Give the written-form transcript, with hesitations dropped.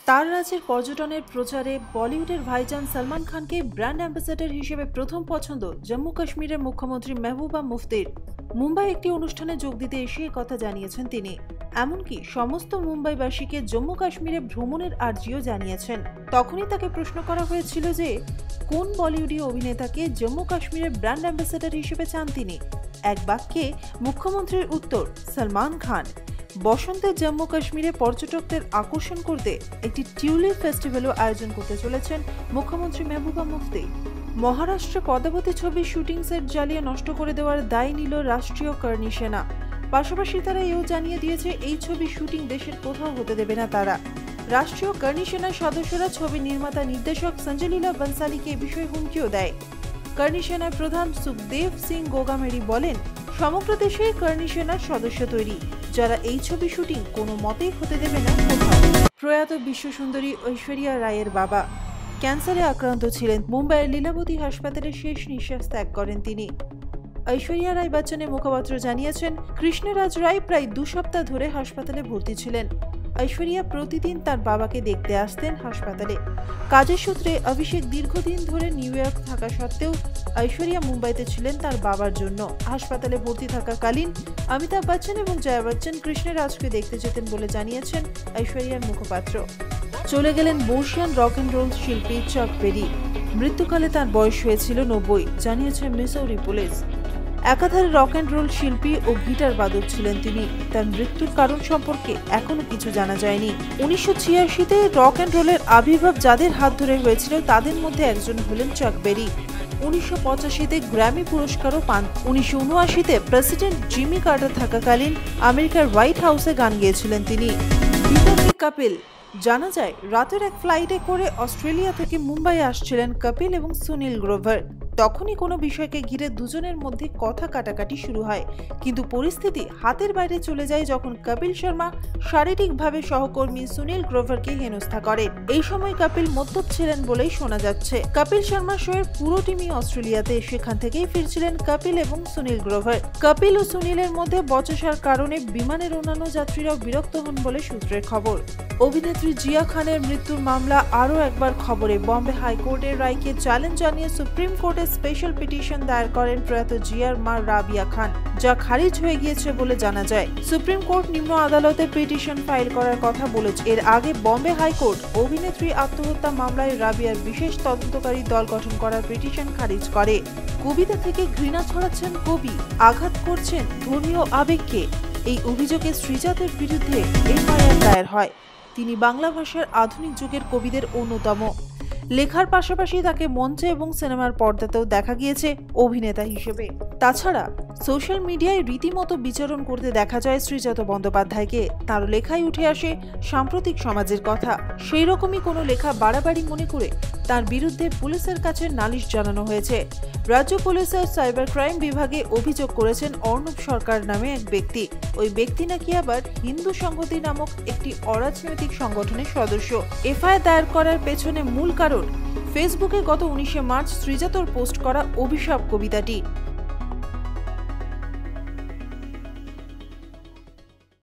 তার রাজ্যের পর্যটনের প্রচারে বলিউডের ভাইজান সলমান খানকে ব্র্যান্ড অ্যাম্বাসেডর হিসেবে প্রথম পছন্দ জম্মু কাশ্মীরের মুখ্যমন্ত্রী মেহবুবা মুফতির। মুম্বাই একটি অনুষ্ঠানে যোগ দিতে এসে কথা জানিয়েছেন তিনি। এমনকি সমস্ত মুম্বাইবাসীকে জম্মু কাশ্মীরে ভ্রমণের আর্জিও জানিয়েছেন। তখনই তাকে প্রশ্ন করা হয়েছিল যে কোন বলিউডীয় অভিনেতাকে জম্মু কাশ্মীরের ব্র্যান্ড অ্যাম্বাসেডর হিসেবে চান তিনি। এক বাক্যে মুখ্যমন্ত্রীর উত্তর সলমান খান। বসন্তে জম্মু কাশ্মীরে পর্যটকদের আকর্ষণ করতে একটি টিউলিপ ফেস্টিভ্যালও আয়োজন করতে চলেছেন মুখ্যমন্ত্রী মেহবুবা মুফতি। মহারাষ্ট্রে পদ্মাবতী ছবির শুটিং সেট জ্বালিয়ে নষ্ট করে দেওয়ার দায় নিল রাষ্ট্রীয় কর্ণী সেনা। পাশাপাশি তারা এও জানিয়ে দিয়েছে এই ছবির শুটিং দেশের কোথাও হতে দেবে না তারা। রাষ্ট্রীয় কর্ণী সেনার সদস্যরা ছবি নির্মাতা নির্দেশক সঞ্জয় লীলা বনসালীকে এ বিষয়ে হুমকিও দেয়। কর্ণী সেনার প্রধান সুখদেব সিং গোগামেরি বলেন, সমগ্র দেশে কর্ণী সেনার সদস্য তৈরি, যারা এই ছবি শুটিং কোনো মতেই হতে দেবে না কোথাও। প্রয়াত বিশ্বসুন্দরী ঐশ্বরিয়া রায়ের বাবা ক্যান্সারে আক্রান্ত ছিলেন। মুম্বাইয়ের লীলাবতী হাসপাতালে শেষ নিঃশ্বাস ত্যাগ করেন তিনি। ঐশ্বরিয়া রায় বচ্চনের মুখপাত্র জানিয়েছেন, কৃষ্ণরাজ রায় প্রায় 2 সপ্তাহ ধরে হাসপাতালে ভর্তি ছিলেন। ঐশ্বরিয়া প্রতিদিন তার বাবাকে দেখতে আসতেন হাসপাতালে। কাজের সূত্রে অভিষেক দীর্ঘদিন ধরে নিউ ইয়র্ক থাকা সত্ত্বেও ঐশ্বরিয়া মুম্বাইতে ছিলেন তার বাবার জন্য। হাসপাতালে ভর্তি থাকাকালীন অমিতাভ বচ্চন এবং জয়া বচ্চন কৃষ্ণরাজকে দেখতে যেতেন বলে জানিয়েছেন ঐশ্বরিয়ার মুখপাত্র। চলে গেলেন বর্ষিয়ান রক অ্যান্ড রোল শিল্পী চাক বেরি। মৃত্যুকালে তার বয়স হয়েছিল 90, জানিয়েছে মিসৌরি পুলিশ। একাধারে রক অ্যান্ড রোল শিল্পী ও গিটার বাদক ছিলেন তিনি। তার মৃত্যুর কারণ সম্পর্কে এখনো কিছু জানা যায়নি। 1986-তে রক অ্যান্ড রোলের আবির্ভাব যাদের হাত ধরে হয়েছিল তাদের মধ্যে একজন হলেন চাক বেরি। 1985-তে গ্র্যামি পুরস্কারও পান। 1979-তে প্রেসিডেন্ট জিমি কার্টার থাকাকালীন আমেরিকার হোয়াইট হাউসে গান গেয়েছিলেন তিনি। বিতর্কে কপিল। জানা যায়, রাতের এক ফ্লাইটে করে অস্ট্রেলিয়া থেকে মুম্বাই আসছিলেন কপিল এবং সুনীল গ্রোভার। তখনই কোনো বিষয়কে ঘিরে দুজনের মধ্যে কথা কাটাকাটি শুরু হয়, কিন্তু পরিস্থিতি হাতের বাইরে চলে যায় যখন কপিল শর্মা শারীরিকভাবে সহকর্মী সুনীল গ্রোভারকে হেনস্থা করে। এই সময় কপিল মদ্যপ ছিলেন বলেই শোনা যাচ্ছে। কপিল শর্মা শোয়ের পুরো টিমই অস্ট্রেলিয়াতে, সেখান থেকেই ফিরছিলেন কপিল এবং সুনীল গ্রোভার। কপিল ও সুনীলের মধ্যে বচসার কারণে বিমানের অন্যান্য যাত্রীরাও বিরক্ত হন বলে সূত্রের খবর। অভিনেত্রী জিয়া খানের মৃত্যুর মামলা আরও একবার খবরে। বম্বে হাইকোর্টের রায়কে চ্যালেঞ্জ জানিয়ে সুপ্রিম কোর্টে স্পেশাল পিটিশন দায়ের করেন প্রয়াত জিয়ার মা রাবিয়া খান, যা খারিজ হয়ে গিয়েছে বলে জানা যায়। সুপ্রিম কোর্ট নিম্ন আদালতে পিটিশন ফাইল করার কথা বলেছে। এর আগে বম্বে হাইকোর্ট অভিনেত্রী আত্মহত্যা মামলায় রাবিয়ার বিশেষ তদন্তকারী দল গঠন করার পিটিশন খারিজ করে। কবিতা থেকে ঘৃণা ছড়াচ্ছেন কবি, আঘাত করছেন ধর্মীয় আবেগকে, এই অভিযোগে শ্রীজাতের বিরুদ্ধে এফআইআর দায়ের হয়। তিনি বাংলা ভাষার আধুনিক যুগের কবিদের অন্যতম। লেখার পাশাপাশি তাকে মঞ্চে এবং সিনেমার পর্দাতেও দেখা গিয়েছে অভিনেতা হিসেবে। তাছাড়া সোশ্যাল মিডিয়ায় রীতিমতো বিচরণ করতে দেখা যায় শ্রীজাত বন্দ্যোপাধ্যায়কে। তার লেখায় উঠে আসে সাম্প্রতিক সমাজের কথা। সেই রকমই কোনো লেখা বাড়াবাড়ি মনে করে তার বিরুদ্ধে পুলিশের কাছে নালিশ জানানো হয়েছে। রাজ্য পুলিশের সাইবার ক্রাইম বিভাগে অভিযোগ করেছেন অর্ণব সরকার নামে এক ব্যক্তি। ওই ব্যক্তি নাকি আবার হিন্দু সংহতি নামক একটি অরাজনৈতিক সংগঠনের সদস্য। এফআইআর দায়ের করার পেছনে মূল কারণ ফেসবুকে গত 19শে মার্চ শ্রীজাতর পোস্ট করা অভিশাপ কবিতাটি।